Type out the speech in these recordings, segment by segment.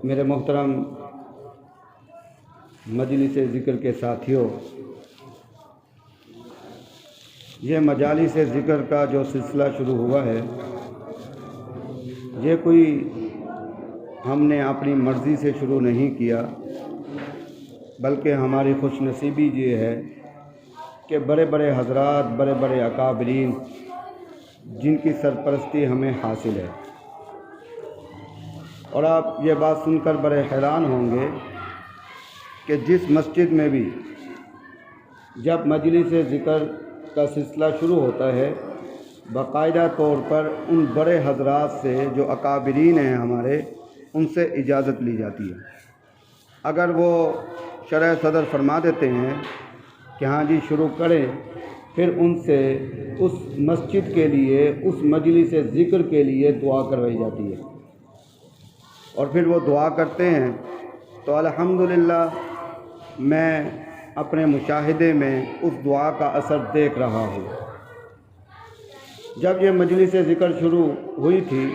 میرے محترم مجلس ذکر کے ساتھیوں، یہ مجالس ذکر کا جو سلسلہ شروع ہوا ہے، یہ کوئی ہم نے اپنی مرضی سے شروع نہیں کیا، بلکہ ہماری خوش نصیبی یہ ہے کہ بڑے بڑے حضرات، بڑے بڑے اکابرین جن کی سرپرستی ہمیں حاصل ہے۔ اور آپ یہ بات سن کر بڑے حیران ہوں گے کہ جس مسجد میں بھی جب مجلس ذکر کا سلسلہ شروع ہوتا ہے، باقاعدہ طور پر ان بڑے حضرات سے جو اکابرین ہیں ہمارے، ان سے اجازت لی جاتی ہے۔ اگر وہ شرح صدر فرما دیتے ہیں کہ ہاں جی شروع کریں، پھر ان سے اس مسجد کے لیے، اس مجلس ذکر کے لیے دعا کروائی جاتی ہے، اور پھر وہ دعا کرتے ہیں تو الحمدللہ میں اپنے مشاہدے میں اس دعا کا اثر دیکھ رہا ہوں۔ جب یہ مجلس ذکر شروع ہوئی تھی،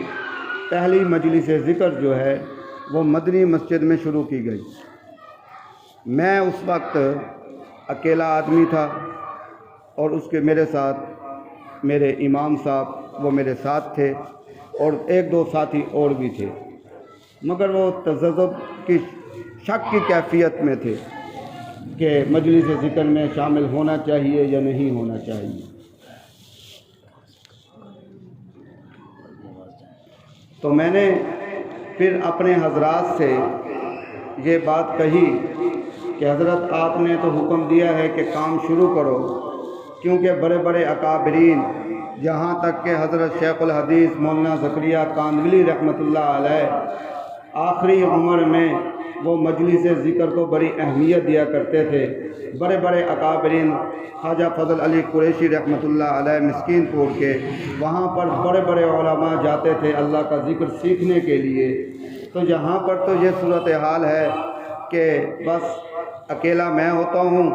پہلی مجلس ذکر جو ہے وہ مدنی مسجد میں شروع کی گئی۔ میں اس وقت اکیلا آدمی تھا، اور اس کے میرے ساتھ میرے امام صاحب وہ میرے ساتھ تھے، اور ایک دو ساتھی اور بھی تھے، مگر وہ تذبذب کی شک کی کیفیت میں تھے کہ مجلس ذکر میں شامل ہونا چاہیے یا نہیں ہونا چاہیے۔ تو میں نے پھر اپنے حضرات سے یہ بات کہی کہ حضرت آپ نے تو حکم دیا ہے کہ کام شروع کرو، کیونکہ بڑے بڑے اکابرین، یہاں تک کہ حضرت شیخ الحدیث مولانا زکریا کاندھلی رحمۃ اللہ علیہ آخری عمر میں وہ مجلس ذکر کو بڑی اہمیت دیا کرتے تھے۔ بڑے بڑے اکابرین، خواجہ فضل علی قریشی رحمۃ اللہ علیہ مسکین پور کے، وہاں پر بڑے بڑے علماء جاتے تھے اللہ کا ذکر سیکھنے کے لیے۔ تو یہاں پر تو یہ صورتحال ہے کہ بس اکیلا میں ہوتا ہوں،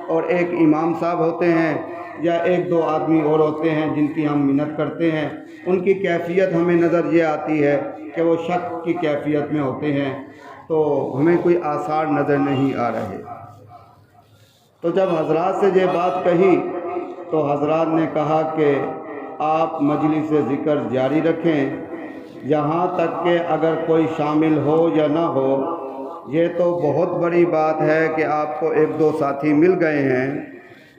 اور ایک امام صاحب ہوتے ہیں، یا ایک دو آدمی اور ہوتے ہیں جن کی ہم منت کرتے ہیں۔ ان کی کیفیت ہمیں نظر یہ آتی ہے کہ وہ شک کی کیفیت میں ہوتے ہیں، تو ہمیں کوئی آثار نظر نہیں آ رہے۔ تو جب حضرات سے یہ بات کہی تو حضرات نے کہا کہ آپ مجلس ذکر جاری رکھیں، یہاں تک کہ اگر کوئی شامل ہو یا نہ ہو، یہ تو بہت بڑی بات ہے کہ آپ کو ایک دو ساتھی مل گئے ہیں،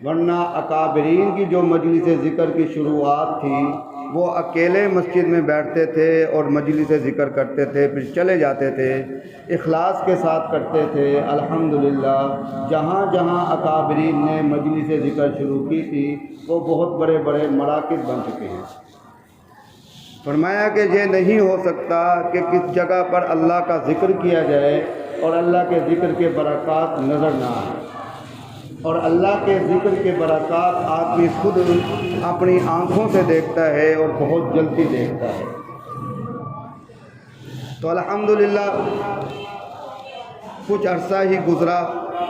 ورنہ اکابرین کی جو مجلس ذکر کی شروعات تھی وہ اکیلے مسجد میں بیٹھتے تھے اور مجلس ذکر کرتے تھے، پھر چلے جاتے تھے، اخلاص کے ساتھ کرتے تھے۔ الحمدللہ جہاں جہاں اکابرین نے مجلس ذکر شروع کی تھی وہ بہت بڑے بڑے مراکز بن چکے ہیں۔ فرمایا کہ یہ نہیں ہو سکتا کہ کس جگہ پر اللہ کا ذکر کیا جائے اور اللہ کے ذکر کے برکات نظر نہ آئے، اور اللہ کے ذکر کے برکات آدمی خود اپنی آنکھوں سے دیکھتا ہے اور بہت جلدی دیکھتا ہے۔ تو الحمدللہ کچھ عرصہ ہی گزرا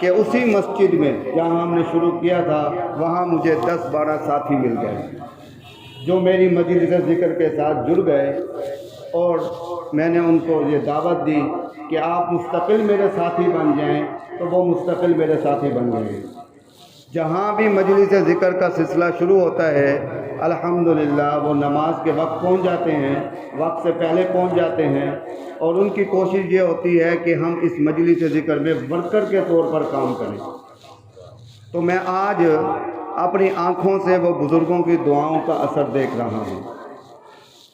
کہ اسی مسجد میں جہاں ہم نے شروع کیا تھا، وہاں مجھے 10-12 ساتھی مل گئے جو میری مجلس ذکر کے ساتھ جڑ گئے، اور میں نے ان کو یہ دعوت دی کہ آپ مستقل میرے ساتھی بن جائیں، تو وہ مستقل میرے ساتھی بن گئے۔ جہاں بھی مجلس ذکر کا سلسلہ شروع ہوتا ہے، الحمدللہ وہ نماز کے وقت پہنچ جاتے ہیں، وقت سے پہلے پہنچ جاتے ہیں، اور ان کی کوشش یہ ہوتی ہے کہ ہم اس مجلس ذکر میں ورکر کے طور پر کام کریں۔ تو میں آج اپنی آنکھوں سے وہ بزرگوں کی دعاؤں کا اثر دیکھ رہا ہوں۔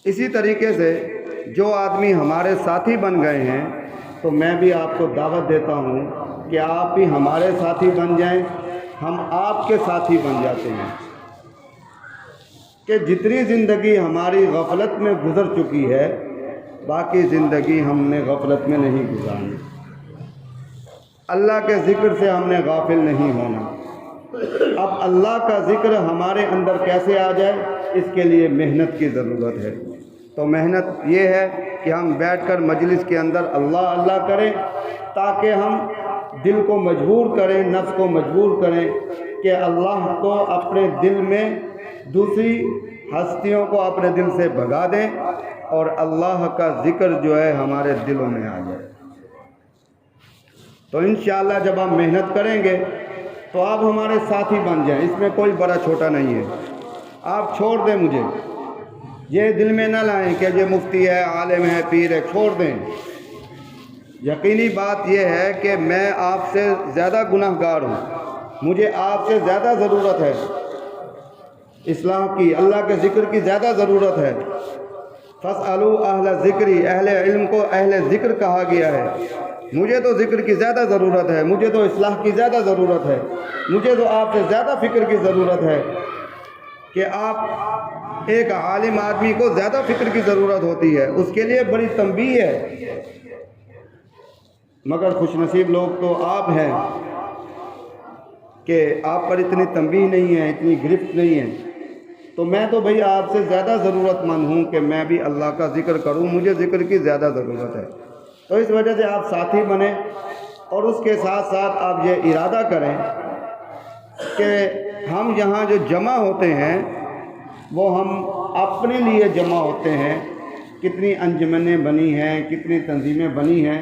اسی طریقے سے جو آدمی ہمارے ساتھی بن گئے ہیں، تو میں بھی آپ کو دعوت دیتا ہوں کہ آپ بھی ہمارے ساتھی بن جائیں، ہم آپ کے ساتھی بن جاتے ہیں، کہ جتنی زندگی ہماری غفلت میں گزر چکی ہے، باقی زندگی ہم نے غفلت میں نہیں گزارنی۔ اللہ کے ذکر سے ہم نے غافل نہیں ہونا۔ اب اللہ کا ذکر ہمارے اندر کیسے آ جائے، اس کے لیے محنت کی ضرورت ہے۔ تو محنت یہ ہے کہ ہم بیٹھ کر مجلس کے اندر اللہ اللہ کریں، تاکہ ہم دل کو مجبور کریں، نفس کو مجبور کریں کہ اللہ کو اپنے دل میں، دوسری ہستیوں کو اپنے دل سے بھگا دیں، اور اللہ کا ذکر جو ہے ہمارے دلوں میں آ جائے۔ تو انشاءاللہ جب آپ محنت کریں گے تو آپ ہمارے ساتھی بن جائیں، اس میں کوئی بڑا چھوٹا نہیں ہے۔ آپ چھوڑ دیں مجھے، یہ دل میں نہ لائیں کہ یہ مفتی ہے، عالم ہے، پیر ہے، چھوڑ دیں۔ یقینی بات یہ ہے کہ میں آپ سے زیادہ گناہ گار ہوں، مجھے آپ سے زیادہ ضرورت ہے اصلاح کی، اللہ کے ذکر کی زیادہ ضرورت ہے۔ فاسألوا اہل ذکری، اہل علم کو اہل ذکر کہا گیا ہے۔ مجھے تو ذکر کی زیادہ ضرورت ہے، مجھے تو اصلاح کی زیادہ ضرورت ہے، مجھے تو آپ سے زیادہ فکر کی ضرورت ہے کہ آپ ایک عالم آدمی کو زیادہ فکر کی ضرورت ہوتی ہے، اس کے لیے بڑی تنبیہ ہے۔ مگر خوش نصیب لوگ تو آپ ہیں کہ آپ پر اتنی تنبیہ نہیں ہے، اتنی گرفت نہیں ہے۔ تو میں تو بھئی آپ سے زیادہ ضرورت مند ہوں کہ میں بھی اللہ کا ذکر کروں، مجھے ذکر کی زیادہ ضرورت ہے۔ تو اس وجہ سے آپ ساتھی بنیں، اور اس کے ساتھ ساتھ آپ یہ ارادہ کریں کہ ہم یہاں جو جمع ہوتے ہیں وہ ہم اپنے لیے جمع ہوتے ہیں۔ کتنی انجمنیں بنی ہیں، کتنی تنظیمیں بنی ہیں،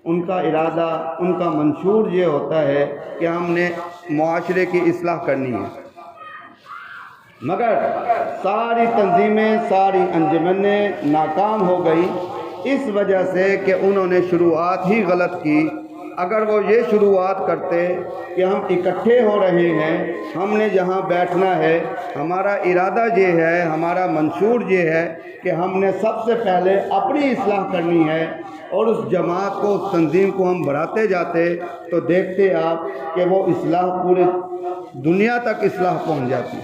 ان کا ارادہ، ان کا منشور یہ ہوتا ہے کہ ہم نے معاشرے کی اصلاح کرنی ہے۔ مگر ساری تنظیمیں، ساری انجمنیں ناکام ہو گئی اس وجہ سے کہ انہوں نے شروعات ہی غلط کی۔ اگر وہ یہ شروعات کرتے کہ ہم اکٹھے ہو رہے ہیں، ہم نے یہاں بیٹھنا ہے، ہمارا ارادہ یہ ہے، ہمارا منشور یہ ہے کہ ہم نے سب سے پہلے اپنی اصلاح کرنی ہے، اور اس جماعت کو، اس تنظیم کو ہم بڑھاتے جاتے تو دیکھتے آپ کہ وہ اصلاح پورے دنیا تک اصلاح پہنچ جاتی۔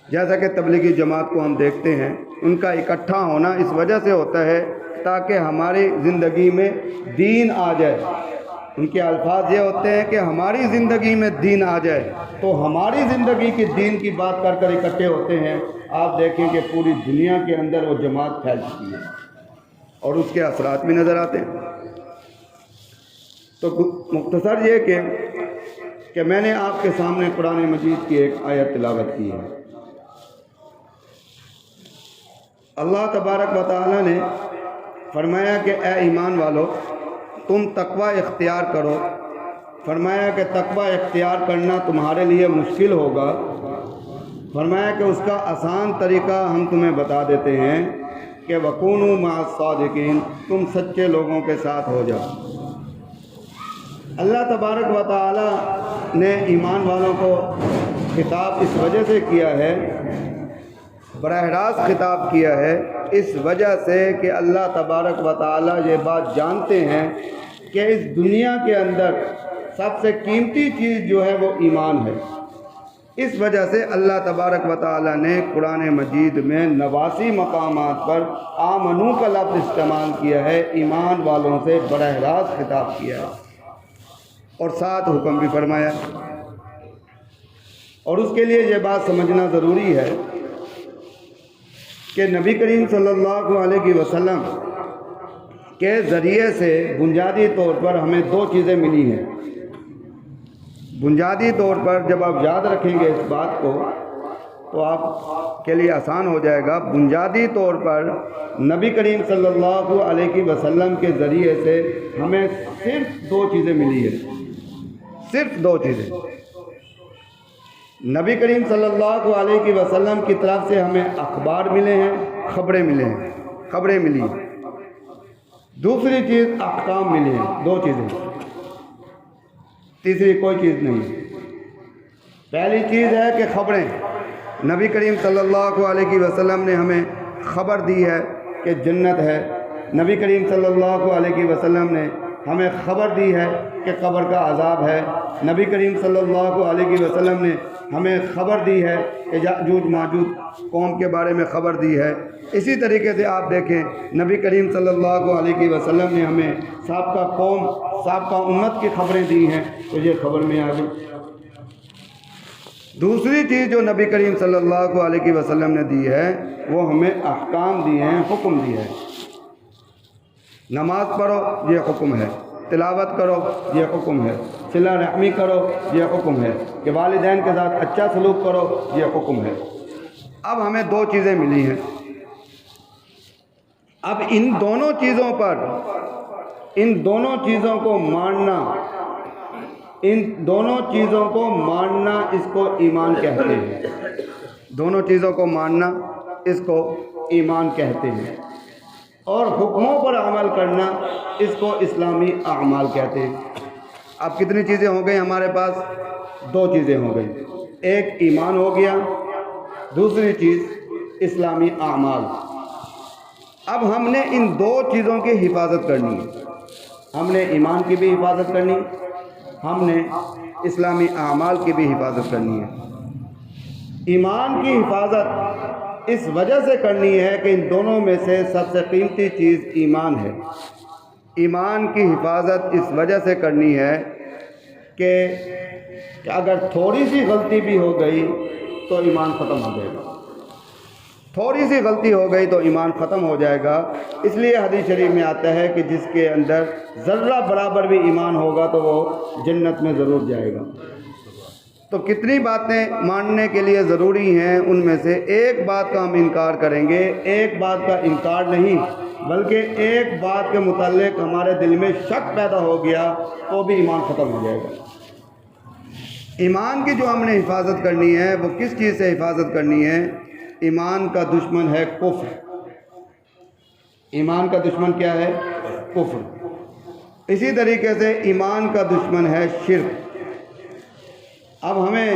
جیسا کہ تبلیغی جماعت کو ہم دیکھتے ہیں، ان کا اکٹھا ہونا اس وجہ سے ہوتا ہے تاکہ ہماری زندگی میں دین آ جائے۔ ان کے الفاظ یہ ہوتے ہیں کہ ہماری زندگی میں دین آ جائے، تو ہماری زندگی کی دین کی بات کر کر اکٹھے ہوتے ہیں۔ آپ دیکھیں کہ پوری دنیا کے اندر وہ جماعت پھیل چکی ہے اور اس کے اثرات بھی نظر آتے ہیں۔ تو مختصر یہ کہ میں نے آپ کے سامنے قرآن مجید کی ایک آیت تلاوت کی ہے۔ اللہ تبارک و تعالیٰ نے فرمایا کہ اے ایمان والو، تم تقوی اختیار کرو۔ فرمایا کہ تقوی اختیار کرنا تمہارے لیے مشکل ہوگا۔ فرمایا کہ اس کا آسان طریقہ ہم تمہیں بتا دیتے ہیں کہ وَكُونُوا مَعَ الصَّادِقِينَ، تم سچے لوگوں کے ساتھ ہو جاؤ۔ اللہ تبارک و تعالیٰ نے ایمان والوں کو خطاب اس وجہ سے کیا ہے، براہ راست خطاب کیا ہے، اس وجہ سے کہ اللہ تبارک و تعالیٰ یہ بات جانتے ہیں کہ اس دنیا کے اندر سب سے قیمتی چیز جو ہے وہ ایمان ہے۔ اس وجہ سے اللہ تبارک و تعالیٰ نے قرآن مجید میں 89 مقامات پر آمنو کا لفظ استعمال کیا ہے، ایمان والوں سے براہ راست خطاب کیا ہے، اور ساتھ حکم بھی فرمایا۔ اور اس کے لیے یہ بات سمجھنا ضروری ہے کہ نبی کریم صلی اللہ علیہ وسلم کے ذریعے سے بنیادی طور پر ہمیں دو چیزیں ملی ہیں۔ بنیادی طور پر جب آپ یاد رکھیں گے اس بات کو تو آپ کے لیے آسان ہو جائے گا۔ بنیادی طور پر نبی کریم صلی اللہ علیہ وسلم کے ذریعے سے ہمیں صرف دو چیزیں ملی ہیں، صرف دو چیزیں۔ نبی کریم صلی اللہ علیہ وسلم کی طرف سے ہمیں اخبار ملے ہیں، خبریں ملے ہیں، خبریں ملی ہیں۔ دوسری چیز احکام ملے ہیں، دو چیزیں، تیسری کوئی چیز نہیں۔ پہلی چیز ہے کہ خبریں، نبی کریم صلی اللہ علیہ وسلم نے ہمیں خبر دی ہے کہ جنت ہے۔ نبی کریم صلی اللہ علیہ وسلم نے ہمیں خبر دی ہے کہ قبر کا عذاب ہے۔ نبی کریم صلی اللہ علیہ وسلم نے ہمیں خبر دی ہے کہ یاجوج ماجوج قوم کے بارے میں خبر دی ہے۔ اسی طریقے سے آپ دیکھیں نبی کریم صلی اللہ علیہ وسلم نے ہمیں سابقہ قوم، سابقہ امت کی خبریں دی ہیں، تو یہ خبر میں آ گئی۔ دوسری چیز جو نبی کریم صلی اللہ علیہ وسلم نے دی ہے وہ ہمیں احکام دیے ہیں، حکم دیا ہے۔ نماز پڑھو یہ حکم ہے، تلاوت کرو یہ حکم ہے، صلہ رحمی کرو یہ حکم ہے، کہ والدین کے ساتھ اچھا سلوک کرو یہ حکم ہے۔ اب ہمیں دو چیزیں ملی ہیں۔ اب ان دونوں چیزوں پر، ان دونوں چیزوں کو ماننا ان دونوں چیزوں کو ماننا اس کو ایمان کہتے ہیں، دونوں چیزوں کو ماننا اس کو ایمان کہتے ہیں، اور حکموں پر عمل کرنا اس کو اسلامی اعمال کہتے ہیں۔ اب کتنی چیزیں ہو گئی ہمارے پاس؟ دو چیزیں ہو گئی، ایک ایمان ہو گیا، دوسری چیز اسلامی اعمال۔ اب ہم نے ان دو چیزوں کی حفاظت کرنی ہے، ہم نے ایمان کی بھی حفاظت کرنی، ہم نے اسلامی اعمال کی بھی حفاظت کرنی ہے۔ ایمان کی حفاظت اس وجہ سے کرنی ہے کہ ان دونوں میں سے سب سے قیمتی چیز ایمان ہے۔ ایمان کی حفاظت اس وجہ سے کرنی ہے کہ اگر تھوڑی سی غلطی بھی ہو گئی تو ایمان ختم ہو جائے گا، تھوڑی سی غلطی ہو گئی تو ایمان ختم ہو جائے گا۔ اس لیے حدیث شریف میں آتا ہے کہ جس کے اندر ذرہ برابر بھی ایمان ہوگا تو وہ جنت میں ضرور جائے گا۔ تو کتنی باتیں ماننے کے لیے ضروری ہیں، ان میں سے ایک بات کا ہم انکار کریں گے، ایک بات کا انکار نہیں بلکہ ایک بات کے متعلق ہمارے دل میں شک پیدا ہو گیا تو بھی ایمان ختم ہو جائے گا۔ ایمان کی جو ہم نے حفاظت کرنی ہے وہ کس چیز سے حفاظت کرنی ہے؟ ایمان کا دشمن ہے کفر۔ ایمان کا دشمن کیا ہے؟ کفر۔ اسی طریقے سے ایمان کا دشمن ہے شرک۔ اب ہمیں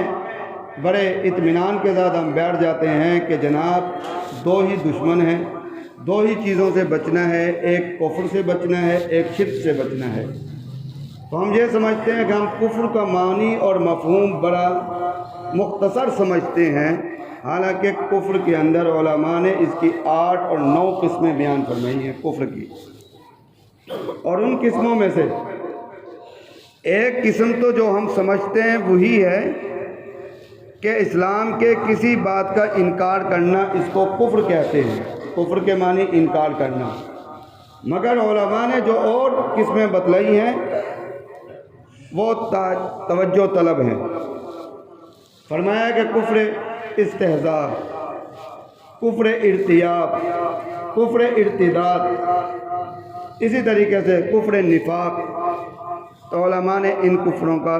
بڑے اطمینان کے ساتھ ہم بیٹھ جاتے ہیں کہ جناب دو ہی دشمن ہیں، دو ہی چیزوں سے بچنا ہے، ایک کفر سے بچنا ہے، ایک شرک سے بچنا ہے۔ تو ہم یہ سمجھتے ہیں کہ ہم کفر کا معنی اور مفہوم بڑا مختصر سمجھتے ہیں، حالانکہ کفر کے اندر علماء نے اس کی 8 اور 9 قسمیں بیان فرمائی ہیں کفر کی، اور ان قسموں میں سے ایک قسم تو جو ہم سمجھتے ہیں وہی ہے کہ اسلام کے کسی بات کا انکار کرنا، اس کو کفر کہتے ہیں۔ کفر کے معنی انکار کرنا، مگر علماء نے جو اور قسمیں بتلائی ہیں وہ توجہ طلب ہیں۔ فرمایا کہ کفر استہزاء، کفر ارتیاب، کفر ارتداد، اسی طریقے سے کفر نفاق۔ تو علماء نے ان کفروں کا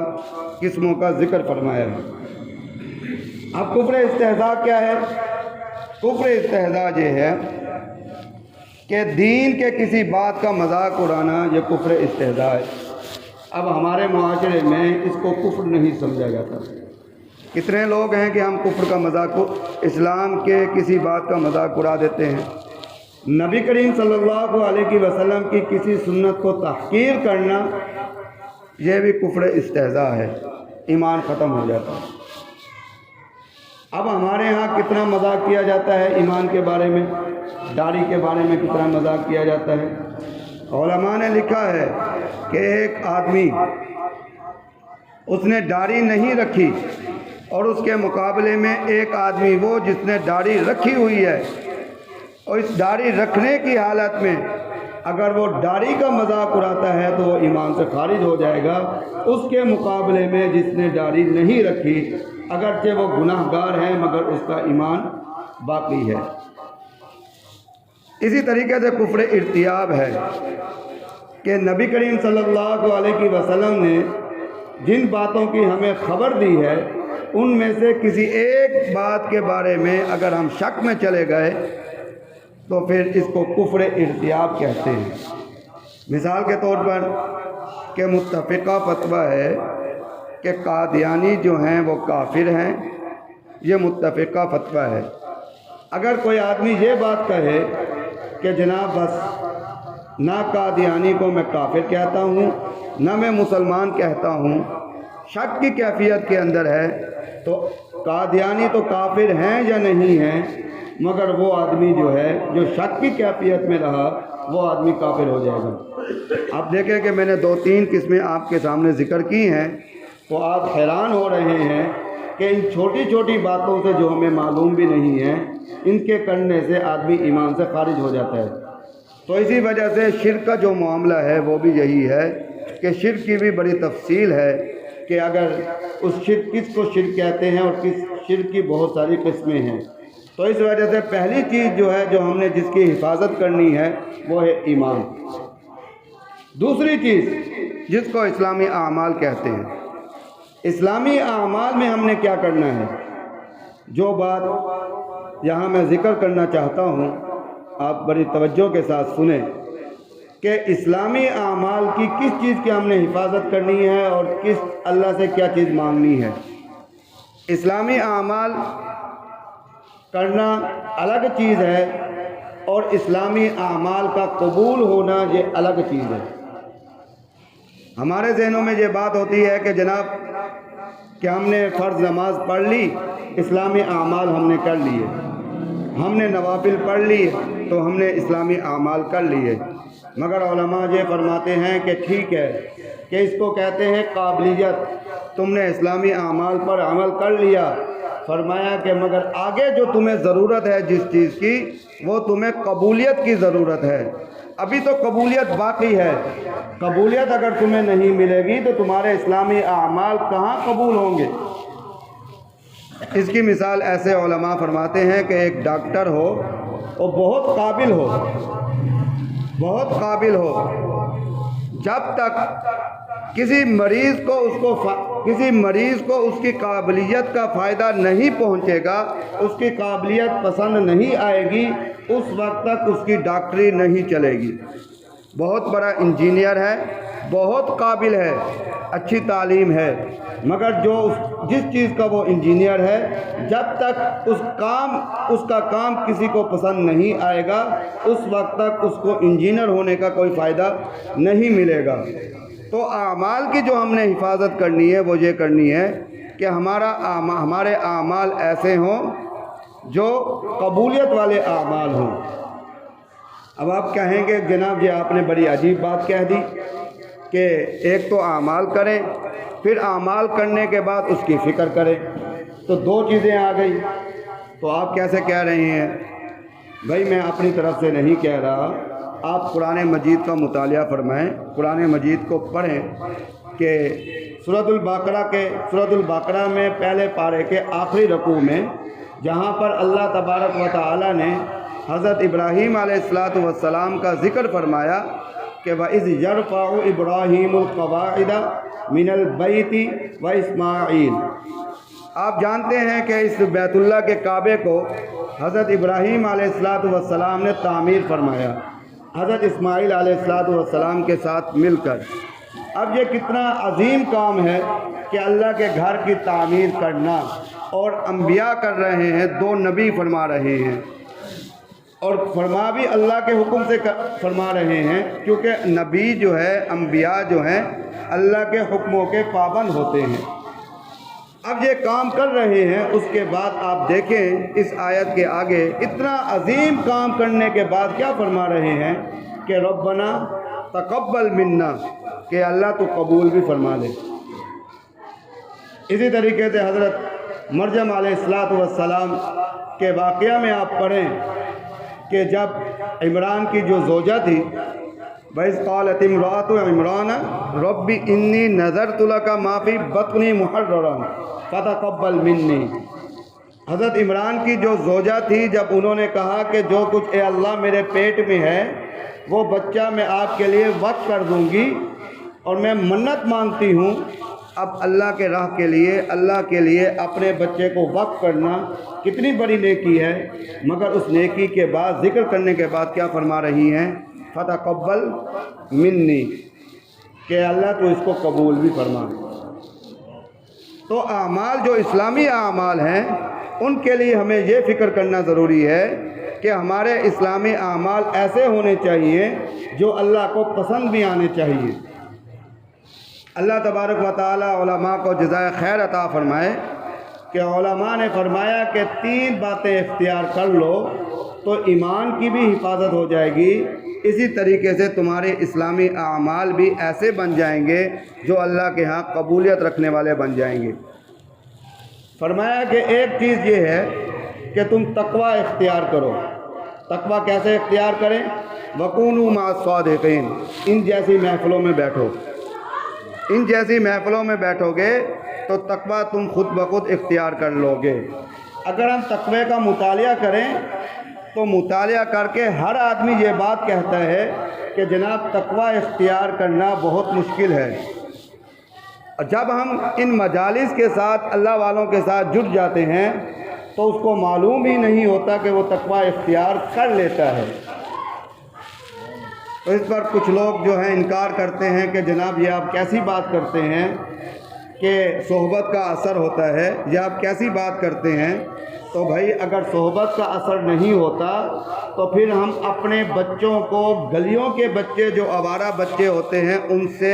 قسموں کا ذکر فرمایا ہے۔ اب کفر استہزاء کیا ہے؟ کفر استہزاء یہ ہے کہ دین کے کسی بات کا مذاق اڑانا، یہ کفر استہزاء ہے۔ اب ہمارے معاشرے میں اس کو کفر نہیں سمجھا جاتا۔ کتنے لوگ ہیں کہ ہم کفر کا مذاق، اسلام کے کسی بات کا مذاق اڑا دیتے ہیں۔ نبی کریم صلی اللہ علیہ وسلم کی کسی سنت کو تحقیر کرنا، یہ بھی کفر استہزاء ہے، ایمان ختم ہو جاتا ہے۔ اب ہمارے ہاں کتنا مذاق کیا جاتا ہے ایمان کے بارے میں، داڑھی کے بارے میں کتنا مذاق کیا جاتا ہے۔ علماء نے لکھا ہے کہ ایک آدمی، اس نے داڑھی نہیں رکھی، اور اس کے مقابلے میں ایک آدمی وہ جس نے داڑھی رکھی ہوئی ہے، اور اس داڑھی رکھنے کی حالت میں اگر وہ داڑھی کا مذاق اڑاتا ہے تو وہ ایمان سے خارج ہو جائے گا۔ اس کے مقابلے میں جس نے داڑھی نہیں رکھی، اگرچہ وہ گناہ گار ہے مگر اس کا ایمان باقی ہے۔ اسی طریقے سے کفر ارتیاب ہے کہ نبی کریم صلی اللہ علیہ وسلم نے جن باتوں کی ہمیں خبر دی ہے، ان میں سے کسی ایک بات کے بارے میں اگر ہم شک میں چلے گئے تو پھر اس کو کفر ارتیاب کہتے ہیں۔ مثال کے طور پر کہ متفقہ فتویٰ ہے کہ قادیانی جو ہیں وہ کافر ہیں، یہ متفقہ فتویٰ ہے۔ اگر کوئی آدمی یہ بات کہے کہ جناب بس نہ قادیانی کو میں کافر کہتا ہوں نہ میں مسلمان کہتا ہوں، شک کی کیفیت کے اندر ہے، تو قادیانی تو کافر ہیں یا نہیں ہیں، مگر وہ آدمی جو ہے جو شک کی کیفیت میں رہا وہ آدمی کافر ہو جائے گا۔ آپ دیکھیں کہ میں نے 2-3 قسمیں آپ کے سامنے ذکر کی ہیں، تو آپ حیران ہو رہے ہیں کہ ان چھوٹی چھوٹی باتوں سے جو ہمیں معلوم بھی نہیں ہیں، ان کے کرنے سے آدمی ایمان سے خارج ہو جاتا ہے۔ تو اسی وجہ سے شرک کا جو معاملہ ہے وہ بھی یہی ہے کہ شرک کی بھی بڑی تفصیل ہے کہ اگر اس شرک کس کو شرک کہتے ہیں، اور کس شرک کی بہت ساری قسمیں ہیں۔ تو اس وجہ سے پہلی چیز جو ہے جو ہم نے جس کی حفاظت کرنی ہے وہ ہے ایمان۔ دوسری چیز جس کو اسلامی اعمال کہتے ہیں، اسلامی اعمال میں ہم نے کیا کرنا ہے؟ جو بات یہاں میں ذکر کرنا چاہتا ہوں، آپ بڑی توجہ کے ساتھ سنیں کہ اسلامی اعمال کی کس چیز کی ہم نے حفاظت کرنی ہے اور کس اللہ سے کیا چیز مانگنی ہے۔ اسلامی اعمال کرنا الگ چیز ہے اور اسلامی اعمال کا قبول ہونا یہ الگ چیز ہے۔ ہمارے ذہنوں میں یہ بات ہوتی ہے کہ جناب کہ ہم نے فرض نماز پڑھ لی، اسلامی اعمال ہم نے کر لیے، ہم نے نوافل پڑھ لی تو ہم نے اسلامی اعمال کر لیے۔ مگر علماء یہ فرماتے ہیں کہ ٹھیک ہے کہ اس کو کہتے ہیں قابلیت، تم نے اسلامی اعمال پر عمل کر لیا، فرمایا کہ مگر آگے جو تمہیں ضرورت ہے جس چیز کی، وہ تمہیں قبولیت کی ضرورت ہے۔ ابھی تو قبولیت باقی ہے، قبولیت اگر تمہیں نہیں ملے گی تو تمہارے اسلامی اعمال کہاں قبول ہوں گے؟ اس کی مثال ایسے علماء فرماتے ہیں کہ ایک ڈاکٹر ہو، وہ بہت قابل ہو، جب تک کسی مریض کو اس کی قابلیت کا فائدہ نہیں پہنچے گا، اس کی قابلیت پسند نہیں آئے گی، اس وقت تک اس کی ڈاکٹری نہیں چلے گی۔ بہت بڑا انجینئر ہے، بہت قابل ہے، اچھی تعلیم ہے، مگر جس چیز کا وہ انجینئر ہے، جب تک اس کا کام کسی کو پسند نہیں آئے گا، اس وقت تک اس کو انجینئر ہونے کا کوئی فائدہ نہیں ملے گا۔ تو اعمال کی جو ہم نے حفاظت کرنی ہے وہ یہ کرنی ہے کہ ہمارے اعمال ایسے ہوں جو قبولیت والے اعمال ہوں۔ اب آپ کہیں گے جناب یہ آپ نے بڑی عجیب بات کہہ دی کہ ایک تو اعمال کریں، پھر اعمال کرنے کے بعد اس کی فکر کریں، تو دو چیزیں آ گئی، تو آپ کیسے کہہ رہے ہیں؟ بھائی میں اپنی طرف سے نہیں کہہ رہا، آپ قرآن مجید کا مطالعہ فرمائیں، قرآن مجید کو پڑھیں کہ سورۃ البقرہ میں پہلے پارے کے آخری رکوع میں جہاں پر اللہ تبارک و تعالی نے حضرت ابراہیم علیہ السلام کا ذکر فرمایا کہ وَإِذْ يَرْفَعُ إِبْرَاهِيمُ الْقَوَاعِدَ مِنَ الْبَيْتِ وَإِسْمَاعِيلُ۔ آپ جانتے ہیں کہ اس بیت اللہ کے کعبے کو حضرت ابراہیم علیہ السلام نے تعمیر فرمایا، حضرت اسماعیل علیہ السلام کے ساتھ مل کر۔ اب یہ کتنا عظیم کام ہے کہ اللہ کے گھر کی تعمیر کرنا، اور انبیاء کر رہے ہیں، دو نبی فرما رہے ہیں، اور فرما بھی اللہ کے حکم سے فرما رہے ہیں، کیونکہ نبی جو ہے، انبیاء جو ہیں، اللہ کے حکموں کے پابند ہوتے ہیں۔ اب یہ کام کر رہے ہیں، اس کے بعد آپ دیکھیں اس آیت کے آگے اتنا عظیم کام کرنے کے بعد کیا فرما رہے ہیں کہ ربنا تقبل منا، کہ اللہ تو قبول بھی فرما لے۔ اسی طریقے سے حضرت مریم علیہ السلام کے واقعہ میں آپ پڑھیں کہ جب عمران کی جو زوجہ تھی، وَإِذْ قَالَتِ امْرَأَتُ عِمْرَانَ رَبِّ إِنِّي نَذَرْتُ لَكَ مَا فِي بَطْنِي مُحَرَّرًا فَتَقَبَّلْ مِنِّي۔ حضرت عمران کی جو زوجہ تھی، جب انہوں نے کہا کہ جو کچھ اے اللہ میرے پیٹ میں ہے وہ بچہ میں آپ کے لیے وقف کر دوں گی، اور میں منت مانگتی ہوں، اب اللہ کے راہ کے لیے، اللہ کے لیے اپنے بچے کو وقف کرنا کتنی بڑی نیکی ہے، مگر اس نیکی کے بعد ذکر کرنے کے بعد کیا فرما رہی ہیں؟ فتقبل منی، کہ اللہ تو اس کو قبول بھی فرما۔ تو اعمال جو اسلامی اعمال ہیں ان کے لیے ہمیں یہ فکر کرنا ضروری ہے کہ ہمارے اسلامی اعمال ایسے ہونے چاہیے جو اللہ کو پسند بھی آنے چاہیے۔ اللہ تبارک و تعالی علماء کو جزائے خیر عطا فرمائے کہ علماء نے فرمایا کہ 3 باتیں اختیار کر لو تو ایمان کی بھی حفاظت ہو جائے گی، اسی طریقے سے تمہارے اسلامی اعمال بھی ایسے بن جائیں گے جو اللہ کے ہاں قبولیت رکھنے والے بن جائیں گے۔ فرمایا کہ ایک چیز یہ ہے کہ تم تقوی اختیار کرو۔ تقوی کیسے اختیار کریں؟ وَكُونُوا مَعَ الصَّادِقِينَ، ان جیسی محفلوں میں بیٹھو، ان جیسی محفلوں میں بیٹھو گے تو تقوی تم خود بخود اختیار کر لو گے۔ اگر ہم تقوی کا مطالعہ کریں تو مطالعہ کر کے ہر آدمی یہ بات کہتا ہے کہ جناب تقوی اختیار کرنا بہت مشکل ہے، جب ہم ان مجالس کے ساتھ اللہ والوں کے ساتھ جڑ جاتے ہیں تو اس کو معلوم ہی نہیں ہوتا کہ وہ تقوی اختیار کر لیتا ہے۔ تو اس پر کچھ لوگ جو ہیں انکار کرتے ہیں کہ جناب یہ آپ کیسی بات کرتے ہیں کہ صحبت کا اثر ہوتا ہے، یہ آپ کیسی بات کرتے ہیں؟ تو بھائی اگر صحبت کا اثر نہیں ہوتا تو پھر ہم اپنے بچوں کو، گلیوں کے بچے جو آوارہ بچے ہوتے ہیں، ان سے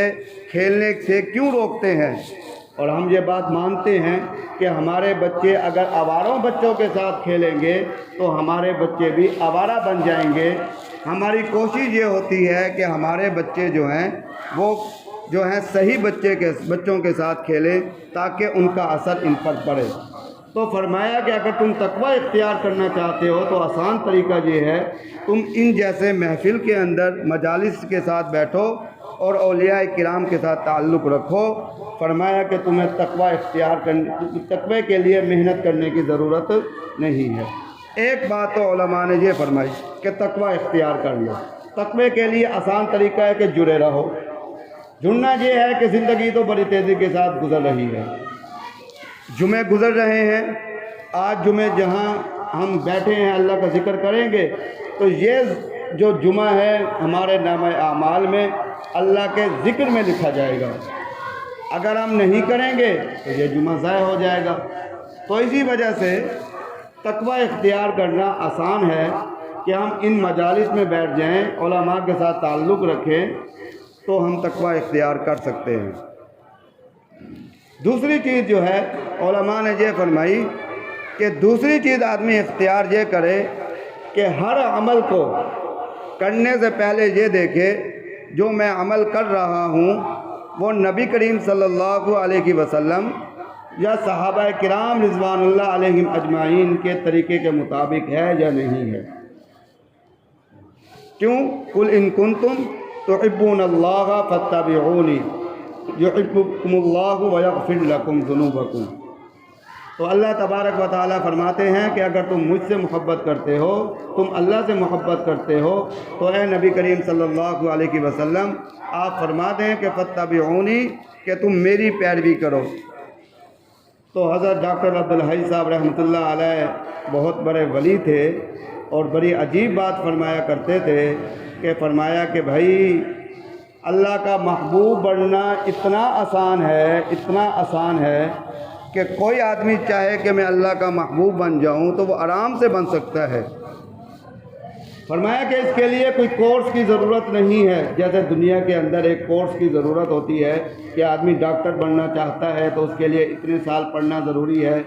کھیلنے سے کیوں روکتے ہیں؟ اور ہم یہ بات مانتے ہیں کہ ہمارے بچے اگر آواروں بچوں کے ساتھ کھیلیں گے تو ہمارے بچے بھی آوارہ بن جائیں گے۔ ہماری کوشش یہ ہوتی ہے کہ ہمارے بچے جو ہیں وہ جو ہیں صحیح بچوں کے ساتھ کھیلیں تاکہ ان کا اثر ان پر پڑے۔ تو فرمایا کہ اگر تم تقوی اختیار کرنا چاہتے ہو تو آسان طریقہ یہ ہے، تم ان جیسے محفل کے اندر مجالس کے ساتھ بیٹھو اور اولیاء کرام کے ساتھ تعلق رکھو۔ فرمایا کہ تمہیں تقوی کے لیے محنت کرنے کی ضرورت نہیں ہے۔ ایک بات تو علماء نے یہ فرمائی کہ تقوی اختیار کر لو۔ تقوی کے لیے آسان طریقہ ہے کہ جڑے رہو۔ جڑنا یہ ہے کہ زندگی تو بڑی تیزی کے ساتھ گزر رہی ہے، جمعے گزر رہے ہیں۔ آج جمعے جہاں ہم بیٹھے ہیں اللہ کا ذکر کریں گے تو یہ جو جمعہ ہے ہمارے نامہ اعمال میں اللہ کے ذکر میں لکھا جائے گا۔ اگر ہم نہیں کریں گے تو یہ جمعہ ضائع ہو جائے گا۔ تو اسی وجہ سے تقوی اختیار کرنا آسان ہے کہ ہم ان مجالس میں بیٹھ جائیں، علماء کے ساتھ تعلق رکھیں تو ہم تقوی اختیار کر سکتے ہیں۔ دوسری چیز جو ہے علماء نے یہ فرمائی کہ دوسری چیز آدمی اختیار یہ کرے کہ ہر عمل کو کرنے سے پہلے یہ دیکھے جو میں عمل کر رہا ہوں وہ نبی کریم صلی اللہ علیہ وسلم یا صحابہ کرام رضوان اللہ علیہم اجمعین کے طریقے کے مطابق ہے یا نہیں ہے۔ کیوں؟ قل ان کنتم تحبون اللہ فاتبعونی یحببکم اللہ ویغفر لکم ذنوبکم۔ تو اللہ تبارک و تعالیٰ فرماتے ہیں کہ اگر تم مجھ سے محبت کرتے ہو، تم اللہ سے محبت کرتے ہو تو اے نبی کریم صلی اللہ علیہ وسلم آپ فرما دیں کہ فاتبعونی، کہ تم میری پیروی کرو۔ تو حضرت ڈاکٹر عبدالحی صاحب رحمۃ اللہ علیہ بہت بڑے ولی تھے اور بڑی عجیب بات فرمایا کرتے تھے کہ فرمایا کہ بھائی اللہ کا محبوب بننا اتنا آسان ہے کہ کوئی آدمی چاہے کہ میں اللہ کا محبوب بن جاؤں تو وہ آرام سے بن سکتا ہے۔ فرمایا کہ اس کے لیے کوئی کورس کی ضرورت نہیں ہے، جیسے دنیا کے اندر ایک کورس کی ضرورت ہوتی ہے کہ آدمی ڈاکٹر بننا چاہتا ہے تو اس کے لیے اتنے سال پڑھنا ضروری ہے،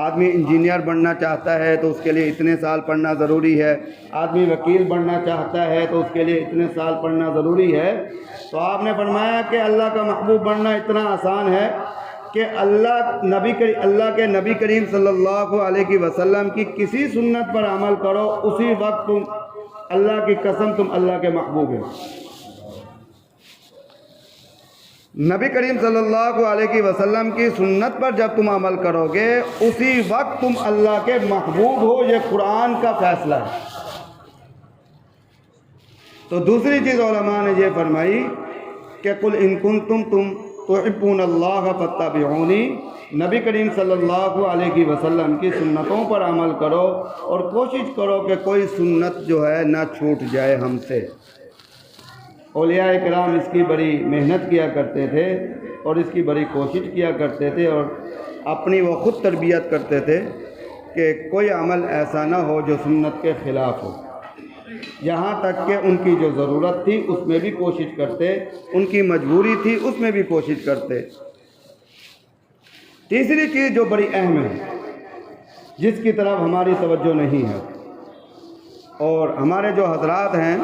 آدمی انجینئر بننا چاہتا ہے تو اس کے لیے اتنے سال پڑھنا ضروری ہے، آدمی وکیل بننا چاہتا ہے تو اس کے لیے اتنے سال پڑھنا ضروری ہے۔ تو آپ نے فرمایا کہ اللہ کا محبوب بننا اتنا آسان ہے کہ اللہ کے نبی کریم صلی اللہ علیہ وسلم کی کسی سنت پر عمل کرو، اسی وقت تم اللہ کی قسم تم اللہ کے محبوب ہیں۔ نبی کریم صلی اللہ علیہ وسلم کی سنت پر جب تم عمل کرو گے اسی وقت تم اللہ کے محبوب ہو، یہ قرآن کا فیصلہ ہے۔ تو دوسری چیز علماء نے یہ فرمائی کہ قل ان کنتم تحبون اللہ فاتبعونی، نبی کریم صلی اللہ علیہ وسلم کی سنتوں پر عمل کرو اور کوشش کرو کہ کوئی سنت جو ہے نہ چھوٹ جائے ہم سے۔ اولیاء کرام اس کی بڑی محنت کیا کرتے تھے اور اس کی بڑی کوشش کیا کرتے تھے اور اپنی وہ خود تربیت کرتے تھے کہ کوئی عمل ایسا نہ ہو جو سنت کے خلاف ہو، یہاں تک کہ ان کی جو ضرورت تھی اس میں بھی کوشش کرتے، ان کی مجبوری تھی اس میں بھی کوشش کرتے۔ تیسری چیز جو بڑی اہم ہے جس کی طرف ہماری توجہ نہیں ہے، اور ہمارے جو حضرات ہیں،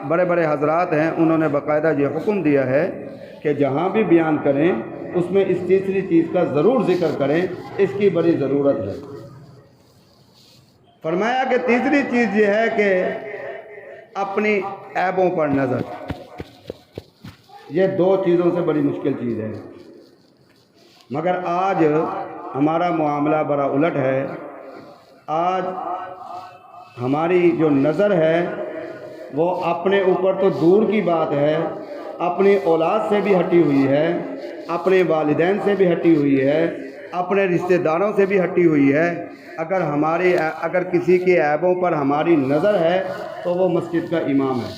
بڑے بڑے حضرات ہیں، انہوں نے باقاعدہ یہ حکم دیا ہے کہ جہاں بھی بیان کریں اس میں اس تیسری چیز کا ضرور ذکر کریں، اس کی بڑی ضرورت ہے۔ فرمایا کہ تیسری چیز یہ ہے کہ اپنی عیبوں پر نظر۔ یہ دو چیزوں سے بڑی مشکل چیز ہے، مگر آج ہمارا معاملہ بڑا الٹ ہے۔ آج ہماری جو نظر ہے وہ اپنے اوپر تو دور کی بات ہے، اپنی اولاد سے بھی ہٹی ہوئی ہے، اپنے والدین سے بھی ہٹی ہوئی ہے، اپنے رشتہ داروں سے بھی ہٹی ہوئی ہے۔ اگر کسی کے عیبوں پر ہماری نظر ہے تو وہ مسجد کا امام ہے۔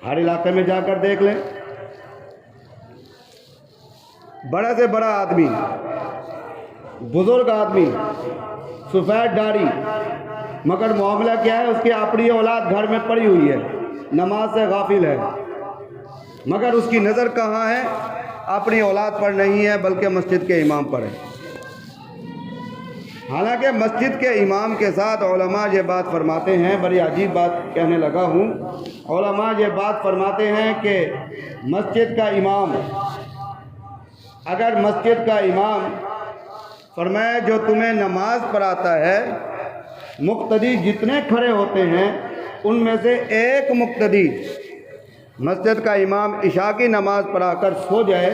ہر علاقے میں جا کر دیکھ لیں، بڑا سے بڑا آدمی، بزرگ آدمی، سفید داڑھی، مگر معاملہ کیا ہے؟ اس کی اپنی اولاد گھر میں پڑی ہوئی ہے، نماز سے غافل ہے، مگر اس کی نظر کہاں ہے؟ اپنی اولاد پر نہیں ہے بلکہ مسجد کے امام پر ہے۔ حالانکہ مسجد کے امام کے ساتھ علماء یہ بات فرماتے ہیں، بڑی عجیب بات کہنے لگا ہوں، علماء یہ بات فرماتے ہیں کہ مسجد کا امام، اگر مسجد کا امام فرمایا جو تمہیں نماز پڑھاتا ہے، مقتدی جتنے کھڑے ہوتے ہیں ان میں سے ایک مقتدی مسجد کا امام عشاء کی نماز پڑھا کر سو جائے،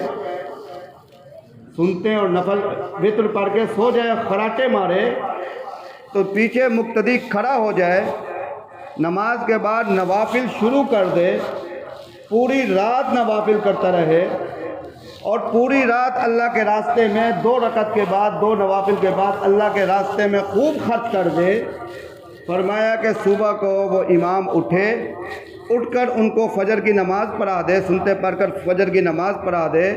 سنتے اور نفل وتر پڑھ کے سو جائے، خراٹے مارے، تو پیچھے مقتدی کھڑا ہو جائے، نماز کے بعد نوافل شروع کر دے، پوری رات نوافل کرتا رہے اور پوری رات اللہ کے راستے میں 2 رکعت کے بعد 2 نوافل کے بعد اللہ کے راستے میں خوب خرچ کر دے، فرمایا کہ صبح کو وہ امام اٹھ کر ان کو فجر کی نماز پڑھا دے، سنتے پڑھ کر فجر کی نماز پڑھا دے،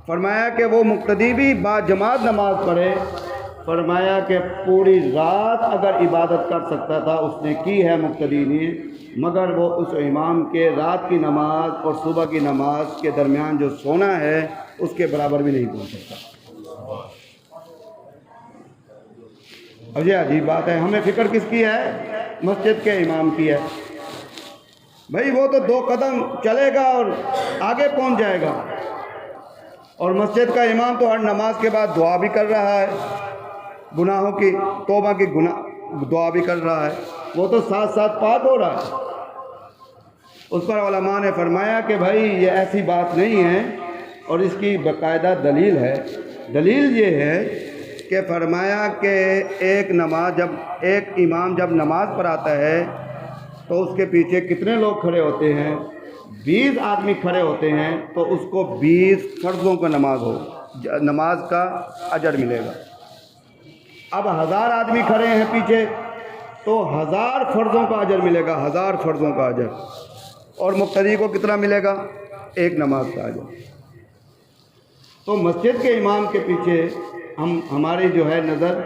فرمایا کہ وہ مقتدی بھی با جماعت نماز پڑھے، فرمایا کہ پوری رات اگر عبادت کر سکتا تھا اس نے کی ہے مقتدی نے، مگر وہ اس امام کے رات کی نماز اور صبح کی نماز کے درمیان جو سونا ہے اس کے برابر بھی نہیں پہنچ سکتا۔ اب یہ عجیب بات ہے، ہمیں فکر کس کی ہے؟ مسجد کے امام کی ہے۔ بھائی وہ تو 2 قدم چلے گا اور آگے پہنچ جائے گا، اور مسجد کا امام تو ہر نماز کے بعد دعا بھی کر رہا ہے، گناہوں کی توبہ کی دعا بھی کر رہا ہے، وہ تو ساتھ ساتھ پاک ہو رہا ہے۔ اس پر علماء نے فرمایا کہ بھائی یہ ایسی بات نہیں ہے، اور اس کی باقاعدہ دلیل ہے۔ دلیل یہ ہے کہ فرمایا کہ ایک امام جب نماز پڑھاتا ہے تو اس کے پیچھے کتنے لوگ کھڑے ہوتے ہیں؟ 20 آدمی کھڑے ہوتے ہیں، تو اس کو 20 فرضوں کا نماز کا اجر ملے گا۔ اب 1000 آدمی کھڑے ہیں پیچھے تو 1000 فرضوں کا اجر ملے گا، 1000 فرضوں کا اجر، اور مقتدی کو کتنا ملے گا؟ 1 نماز کا اجر۔ تو مسجد کے امام کے پیچھے ہماری جو ہے نظر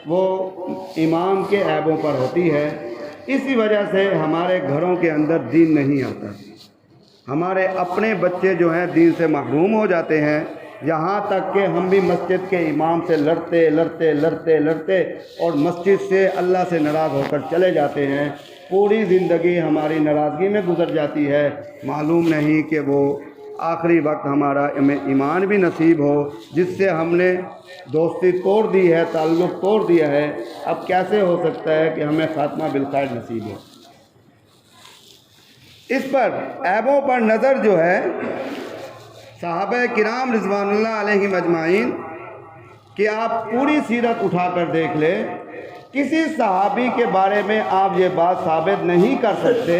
وہ امام کے عیبوں پر ہوتی ہے، اسی وجہ سے ہمارے گھروں کے اندر دین نہیں آتا، ہمارے اپنے بچے جو ہیں دین سے محروم ہو جاتے ہیں، یہاں تک کہ ہم بھی مسجد کے امام سے لڑتے اور مسجد سے اللہ سے ناراض ہو کر چلے جاتے ہیں، پوری زندگی ہماری ناراضگی میں گزر جاتی ہے، معلوم نہیں کہ وہ آخری وقت ہمارا ایمان بھی نصیب ہو، جس سے ہم نے دوستی توڑ دی ہے، تعلق توڑ دیا ہے، اب کیسے ہو سکتا ہے کہ ہمیں خاتمہ بالخیر نصیب ہو؟ اس پر عیبوں پر نظر جو ہے، صحابہ کرام رضوان اللہ علیہم اجمعین کہ آپ پوری سیرت اٹھا کر دیکھ لیں، کسی صحابی کے بارے میں آپ یہ بات ثابت نہیں کر سکتے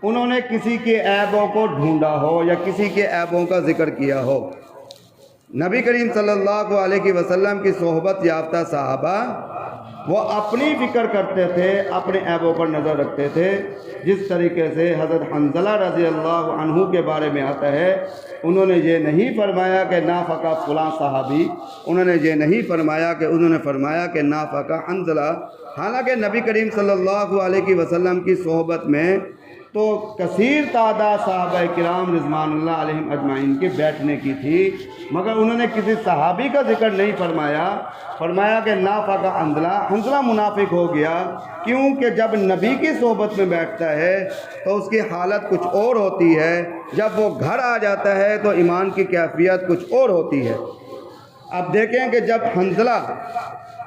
انہوں نے کسی کے عیبوں کو ڈھونڈا ہو یا کسی کے عیبوں کا ذکر کیا ہو۔ نبی کریم صلی اللہ علیہ وسلم کی صحبت یافتہ صحابہ وہ اپنی فکر کرتے تھے، اپنے عیبوں پر نظر رکھتے تھے، جس طریقے سے حضرت حنظلہ رضی اللہ عنہ کے بارے میں آتا ہے، انہوں نے یہ نہیں فرمایا کہ نافقہ فلاں صحابی، انہوں نے یہ نہیں فرمایا کہ انہوں نے فرمایا کہ نافقہ حنظلہ، حالانکہ نبی کریم صلی اللہ علیہ وسلم کی صحبت میں تو کثیر تعداد صحابہ کرام رضوان اللہ علیہم اجمعین کے بیٹھنے کی تھی، مگر انہوں نے کسی صحابی کا ذکر نہیں فرمایا کہ نافقہ حنظلہ منافق ہو گیا، کیونکہ جب نبی کی صحبت میں بیٹھتا ہے تو اس کی حالت کچھ اور ہوتی ہے، جب وہ گھر آ جاتا ہے تو ایمان کی کیفیت کچھ اور ہوتی ہے۔ اب دیکھیں کہ جب حنظلہ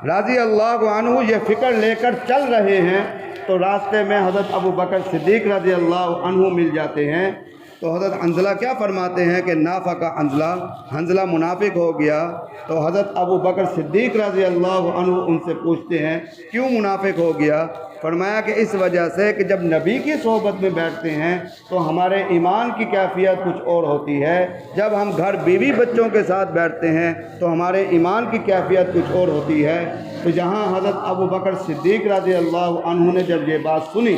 رضی اللہ عنہ یہ فکر لے کر چل رہے ہیں تو راستے میں حضرت ابو بکر صدیق رضی اللہ عنہ مل جاتے ہیں، تو حضرت حنظلہ کیا فرماتے ہیں کہ نافق حنظلہ، حنظلہ منافق ہو گیا۔ تو حضرت ابو بکر صدیق رضی اللہ عنہ ان سے پوچھتے ہیں کیوں منافق ہو گیا؟ فرمایا کہ اس وجہ سے کہ جب نبی کی صحبت میں بیٹھتے ہیں تو ہمارے ایمان کی کیفیت کچھ اور ہوتی ہے، جب ہم گھر بیوی بچوں کے ساتھ بیٹھتے ہیں تو ہمارے ایمان کی کیفیت کچھ اور ہوتی ہے۔ تو جہاں حضرت ابو بکر صدیق رضی اللہ عنہ نے جب یہ بات سنی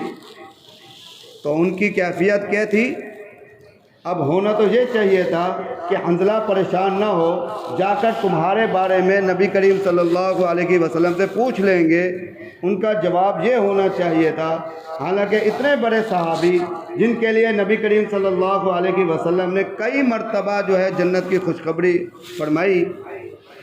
تو ان کی کیفیت کیا تھی؟ اب ہونا تو یہ چاہیے تھا کہ حنظلہ پریشان نہ ہو، جا کر تمہارے بارے میں نبی کریم صلی اللہ علیہ وسلم سے پوچھ لیں گے۔ ان کا جواب یہ ہونا چاہیے تھا، حالانکہ اتنے بڑے صحابی جن کے لیے نبی کریم صلی اللہ علیہ وسلم نے کئی مرتبہ جو ہے جنت کی خوشخبری فرمائی،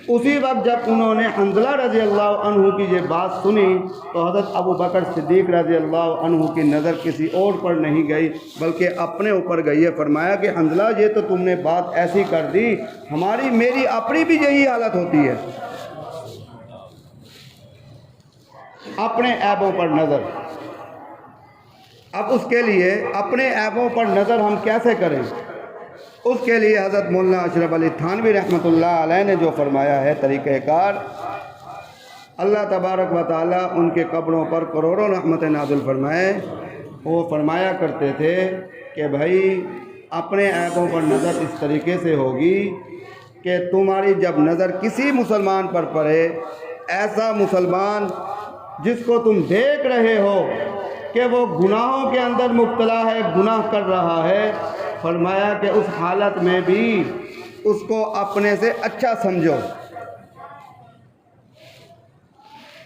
اسی وقت جب انہوں نے حنظلہ رضی اللہ عنہ کی یہ بات سنی تو حضرت ابو بکر صدیق رضی اللہ عنہ کی نظر کسی اور پر نہیں گئی بلکہ اپنے اوپر گئی ہے۔ فرمایا کہ حنظلہ یہ تو تم نے بات ایسی کر دی، میری اپنی بھی یہی حالت ہوتی ہے، اپنے عیبوں پر نظر۔ اب اس کے لیے اپنے عیبوں پر نظر ہم کیسے کریں؟ اس کے لیے حضرت مولانا اشرف علی تھانوی رحمۃ اللہ علیہ نے جو فرمایا ہے طریقہ کار، اللہ تبارک و تعالیٰ ان کے قبروں پر کروڑوں رحمت نازل فرمائے، وہ فرمایا کرتے تھے کہ بھائی اپنے عیبوں پر نظر اس طریقے سے ہوگی کہ تمہاری جب نظر کسی مسلمان پر پڑے، ایسا مسلمان جس کو تم دیکھ رہے ہو کہ وہ گناہوں کے اندر مبتلا ہے، گناہ کر رہا ہے، فرمایا کہ اس حالت میں بھی اس کو اپنے سے اچھا سمجھو۔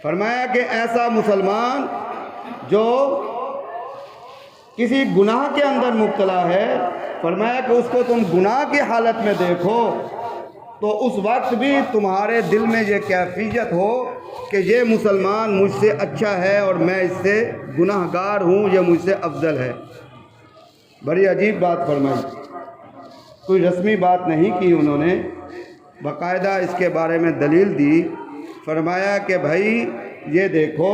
فرمایا کہ ایسا مسلمان جو کسی گناہ کے اندر مبتلا ہے، فرمایا کہ اس کو تم گناہ کی حالت میں دیکھو تو اس وقت بھی تمہارے دل میں یہ کیفیت ہو کہ یہ مسلمان مجھ سے اچھا ہے اور میں اس سے گناہ گار ہوں، یہ مجھ سے افضل ہے۔ بڑی عجیب بات فرمائی، کوئی رسمی بات نہیں کی انہوں نے، باقاعدہ اس کے بارے میں دلیل دی۔ فرمایا کہ بھائی یہ دیکھو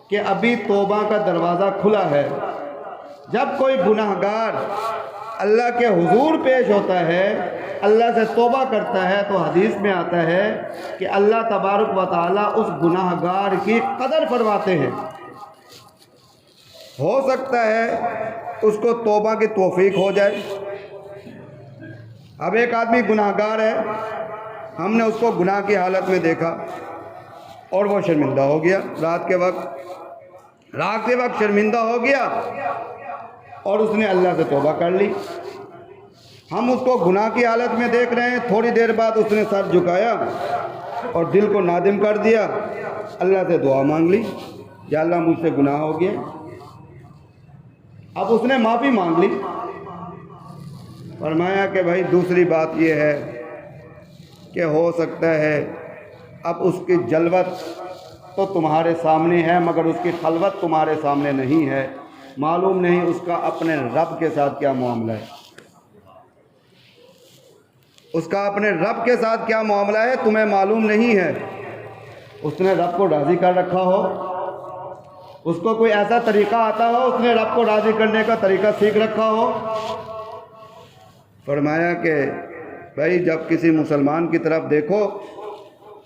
کہ ابھی توبہ کا دروازہ کھلا ہے، جب کوئی گناہ گار اللہ کے حضور پیش ہوتا ہے، اللہ سے توبہ کرتا ہے تو حدیث میں آتا ہے کہ اللہ تبارک و تعالیٰ اس گناہ گار کی قدر فرماتے ہیں۔ ہو سکتا ہے اس کو توبہ کی توفیق ہو جائے۔ اب ایک آدمی گناہ گار ہے، ہم نے اس کو گناہ کی حالت میں دیکھا اور وہ شرمندہ ہو گیا، رات کے وقت شرمندہ ہو گیا اور اس نے اللہ سے توبہ کر لی۔ ہم اس کو گناہ کی حالت میں دیکھ رہے ہیں، تھوڑی دیر بعد اس نے سر جھکایا اور دل کو نادم کر دیا، اللہ سے دعا مانگ لی، یا اللہ مجھ سے گناہ ہو گیا۔ اب اس نے معافی مانگ لی۔ فرمایا کہ بھائی دوسری بات یہ ہے کہ ہو سکتا ہے اب اس کی جلوت تو تمہارے سامنے ہے مگر اس کی خلوت تمہارے سامنے نہیں ہے، معلوم نہیں اس کا اپنے رب کے ساتھ کیا معاملہ ہے، اس کا اپنے رب کے ساتھ کیا معاملہ ہے تمہیں معلوم نہیں ہے۔ اس نے رب کو راضی کر رکھا ہو، اس کو کوئی ایسا طریقہ آتا ہو، اس نے رب کو راضی کرنے کا طریقہ سیکھ رکھا ہو۔ فرمایا کہ بھائی جب کسی مسلمان کی طرف دیکھو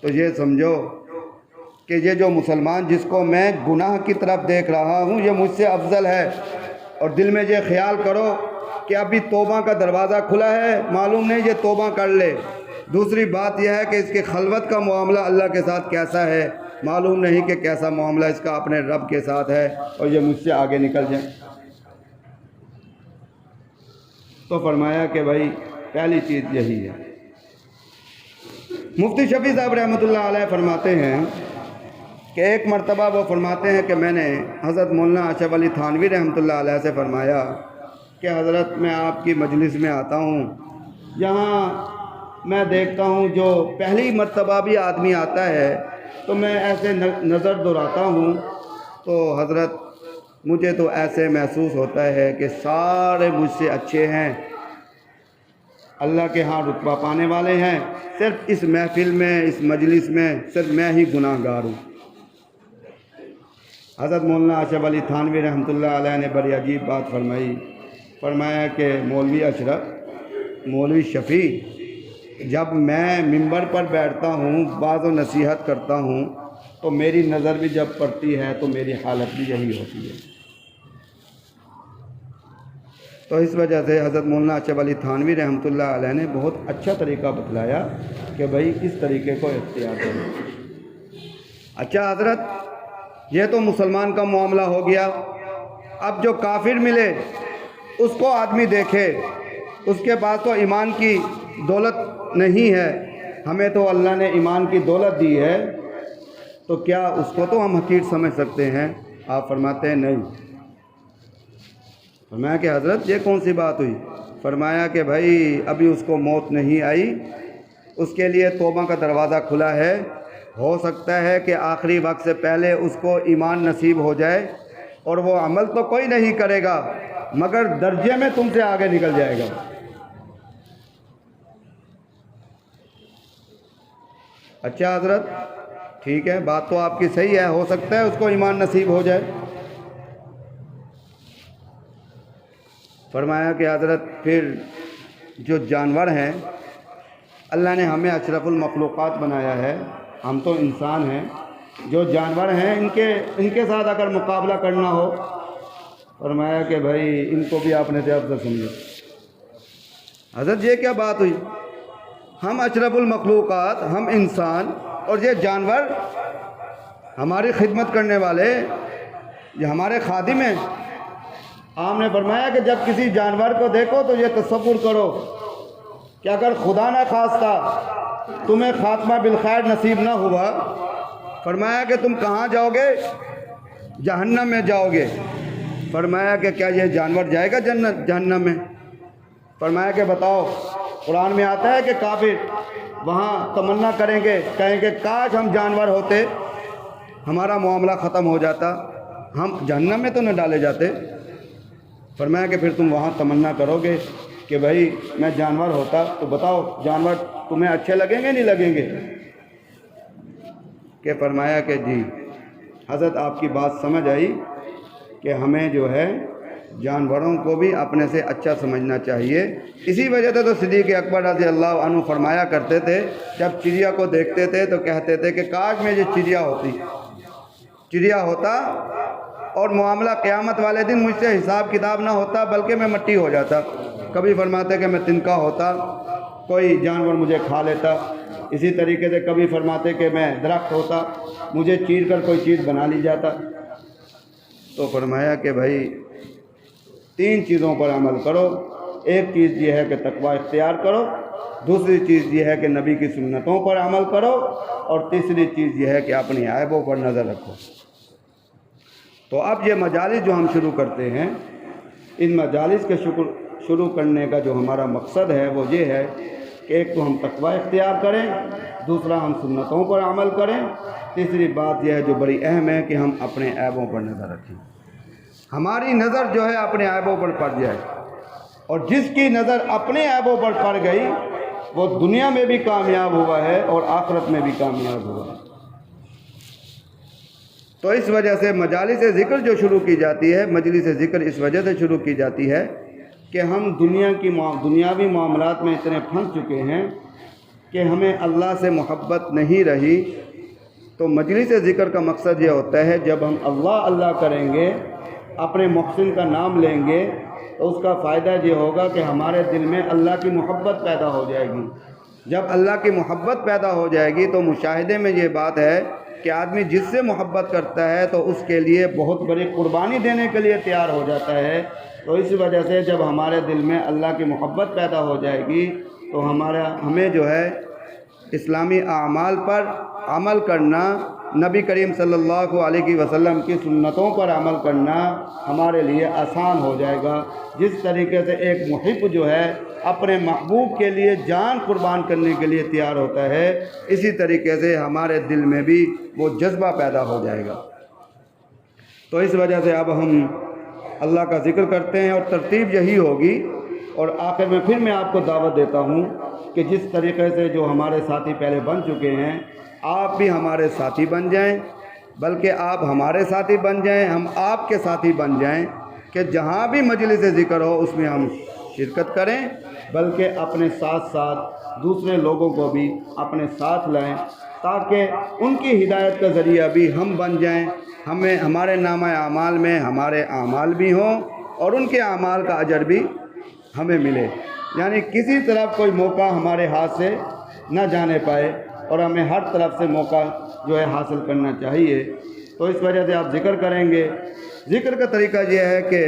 تو یہ سمجھو کہ یہ جو مسلمان جس کو میں گناہ کی طرف دیکھ رہا ہوں یہ مجھ سے افضل ہے، اور دل میں یہ خیال کرو کہ ابھی توبہ کا دروازہ کھلا ہے، معلوم نہیں یہ توبہ کر لے۔ دوسری بات یہ ہے کہ اس کے خلوت کا معاملہ اللہ کے ساتھ کیسا ہے، معلوم نہیں کہ کیسا معاملہ اس کا اپنے رب کے ساتھ ہے، اور یہ مجھ سے آگے نکل جائے۔ تو فرمایا کہ بھائی پہلی چیز یہی ہے۔ مفتی شفیع صاحب رحمۃ اللہ علیہ فرماتے ہیں کہ ایک مرتبہ وہ فرماتے ہیں کہ میں نے حضرت مولانا اشرف علی تھانوی رحمۃ اللہ علیہ سے فرمایا کہ حضرت میں آپ کی مجلس میں آتا ہوں، یہاں میں دیکھتا ہوں جو پہلی مرتبہ بھی آدمی آتا ہے تو میں ایسے نظر دوڑاتا ہوں تو حضرت مجھے تو ایسے محسوس ہوتا ہے کہ سارے مجھ سے اچھے ہیں، اللہ کے ہاں رتبہ پانے والے ہیں، صرف اس محفل میں اس مجلس میں صرف میں ہی گناہ گار ہوں۔ حضرت مولانا اشرف علی تھانوی رحمۃ اللہ علیہ نے بڑی عجیب بات فرمائی، فرمایا کہ مولوی اشرف، مولوی شفیع، جب میں ممبر پر بیٹھتا ہوں، بعض و نصیحت کرتا ہوں، تو میری نظر بھی جب پڑتی ہے تو میری حالت بھی یہی ہوتی ہے۔ تو اس وجہ سے حضرت مولانا اشرف علی تھانوی رحمۃ اللہ علیہ نے بہت اچھا طریقہ بتلایا کہ بھائی اس طریقے کو اختیار کرو۔ اچھا حضرت، یہ تو مسلمان کا معاملہ ہو گیا۔ اب جو کافر ملے اس کو آدمی دیکھے، اس کے پاس تو ایمان کی دولت نہیں ہے، ہمیں تو اللہ نے ایمان کی دولت دی ہے، تو کیا اس کو تو ہم حقیر سمجھ سکتے ہیں؟ آپ فرماتے ہیں نہیں۔ فرمایا کہ حضرت یہ کون سی بات ہوئی؟ فرمایا کہ بھائی ابھی اس کو موت نہیں آئی، اس کے لیے توبہ کا دروازہ کھلا ہے، ہو سکتا ہے کہ آخری وقت سے پہلے اس کو ایمان نصیب ہو جائے، اور وہ عمل تو کوئی نہیں کرے گا مگر درجے میں تم سے آگے نکل جائے گا۔ اچھا حضرت ٹھیک ہے، بات تو آپ کی صحیح ہے، ہو سکتا ہے اس کو ایمان نصیب ہو جائے۔ فرمایا کہ حضرت پھر جو جانور ہیں، اللہ نے ہمیں اشرف المخلوقات بنایا ہے، ہم تو انسان ہیں، جو جانور ہیں ان کے ساتھ اگر مقابلہ کرنا ہو، فرمایا کہ بھائی ان کو بھی آپ نے سے افضل سمجھو۔ حضرت یہ کیا بات ہوئی؟ ہم اشرف المخلوقات، ہم انسان، اور یہ جانور ہماری خدمت کرنے والے، یہ ہمارے خادم ہیں۔ آپ نے فرمایا کہ جب کسی جانور کو دیکھو تو یہ تصور کرو کہ اگر خدا نہ خواستہ تمہیں خاتمہ بالخیر نصیب نہ ہوا، فرمایا کہ تم کہاں جاؤ گے؟ جہنم میں جاؤ گے۔ فرمایا کہ کیا یہ جانور جائے گا جہنم میں؟ فرمایا کہ بتاؤ، قرآن میں آتا ہے کہ کافر وہاں تمنا کریں گے، کہیں گے کاش ہم جانور ہوتے، ہمارا معاملہ ختم ہو جاتا، ہم جہنم میں تو نہ ڈالے جاتے۔ فرمایا کہ پھر تم وہاں تمنا کرو گے کہ بھائی میں جانور ہوتا تو بتاؤ جانور تمہیں اچھے لگیں گے نہیں لگیں گے؟ کہ فرمایا کہ جی حضرت آپ کی بات سمجھ آئی کہ ہمیں جو ہے جانوروں کو بھی اپنے سے اچھا سمجھنا چاہیے۔ اسی وجہ سے تو صدیق اکبر رضی اللہ عنہ فرمایا کرتے تھے، جب چڑیا کو دیکھتے تھے تو کہتے تھے کہ کاش میں یہ چڑیا ہوتا اور معاملہ قیامت والے دن مجھ سے حساب کتاب نہ ہوتا بلکہ میں مٹی ہو جاتا۔ کبھی فرماتے کہ میں تنکا ہوتا، کوئی جانور مجھے کھا لیتا۔ اسی طریقے سے کبھی فرماتے کہ میں درخت ہوتا، مجھے چیر کر کوئی چیز بنا لی جاتا۔ تو فرمایا کہ بھائی 3 چیزوں پر عمل کرو۔ ایک چیز یہ ہے کہ تقوی اختیار کرو، دوسری چیز یہ ہے کہ نبی کی سنتوں پر عمل کرو، اور تیسری چیز یہ ہے کہ اپنی عیبوں پر نظر رکھو۔ تو اب یہ مجالس جو ہم شروع کرتے ہیں، ان مجالس کے شروع کرنے کا جو ہمارا مقصد ہے وہ یہ ہے کہ ایک تو ہم تقوی اختیار کریں، دوسرا ہم سنتوں پر عمل کریں، تیسری بات یہ ہے جو بڑی اہم ہے کہ ہم اپنے عیبوں پر نظر رکھیں۔ ہماری نظر جو ہے اپنے عیبوں پر پڑ جائے، اور جس کی نظر اپنے عیبوں پر پڑ گئی وہ دنیا میں بھی کامیاب ہوا ہے اور آخرت میں بھی کامیاب ہوا ہے۔ تو اس وجہ سے مجالس ذکر جو شروع کی جاتی ہے، مجلس ذکر اس وجہ سے شروع کی جاتی ہے کہ ہم دنیاوی معاملات میں اتنے پھنس چکے ہیں کہ ہمیں اللہ سے محبت نہیں رہی۔ تو مجلس ذکر کا مقصد یہ ہوتا ہے جب ہم اللہ اللہ کریں گے، اپنے محسن کا نام لیں گے، تو اس کا فائدہ یہ ہوگا کہ ہمارے دل میں اللہ کی محبت پیدا ہو جائے گی۔ جب اللہ کی محبت پیدا ہو جائے گی تو مشاہدے میں یہ بات ہے کہ آدمی جس سے محبت کرتا ہے تو اس کے لیے بہت بڑی قربانی دینے کے لیے تیار ہو جاتا ہے۔ تو اس وجہ سے جب ہمارے دل میں اللہ کی محبت پیدا ہو جائے گی تو ہمیں جو ہے اسلامی اعمال پر عمل کرنا، نبی کریم صلی اللہ علیہ وسلم کی سنتوں پر عمل کرنا ہمارے لیے آسان ہو جائے گا۔ جس طریقے سے ایک محب جو ہے اپنے محبوب کے لیے جان قربان کرنے کے لیے تیار ہوتا ہے، اسی طریقے سے ہمارے دل میں بھی وہ جذبہ پیدا ہو جائے گا۔ تو اس وجہ سے اب ہم اللہ کا ذکر کرتے ہیں اور ترتیب یہی ہوگی۔ اور آخر میں پھر میں آپ کو دعوت دیتا ہوں کہ جس طریقے سے جو ہمارے ساتھی پہلے بن چکے ہیں، آپ بھی ہمارے ساتھی بن جائیں، بلکہ آپ ہمارے ساتھی بن جائیں، ہم آپ کے ساتھی بن جائیں، کہ جہاں بھی مجلس ذکر ہو اس میں ہم شرکت کریں، بلکہ اپنے ساتھ ساتھ دوسرے لوگوں کو بھی اپنے ساتھ لائیں، تاکہ ان کی ہدایت کا ذریعہ بھی ہم بن جائیں، ہمیں ہمارے نامہ اعمال میں ہمارے اعمال بھی ہوں اور ان کے اعمال کا اجر بھی ہمیں ملے۔ یعنی کسی طرف کوئی موقع ہمارے ہاتھ سے نہ جانے پائے، اور ہمیں ہر طرف سے موقع جو ہے حاصل کرنا چاہیے۔ تو اس وجہ سے آپ ذکر کریں گے۔ ذکر کا طریقہ یہ ہے کہ